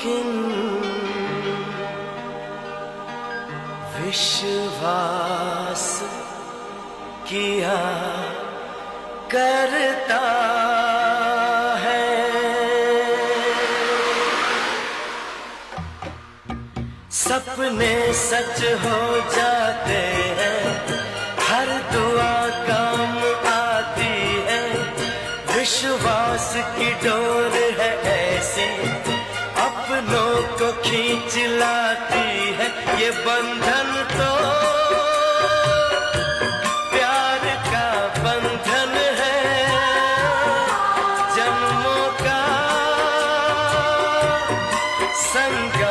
लेकिन विश्वास किया करता है। सपने सच हो जाते हैं, हर दुआ काम आती है। विश्वास की डोर है ऐसी, अपनों को खींच लाती है। ये बंधन तो प्यार का बंधन है, जन्मों का संग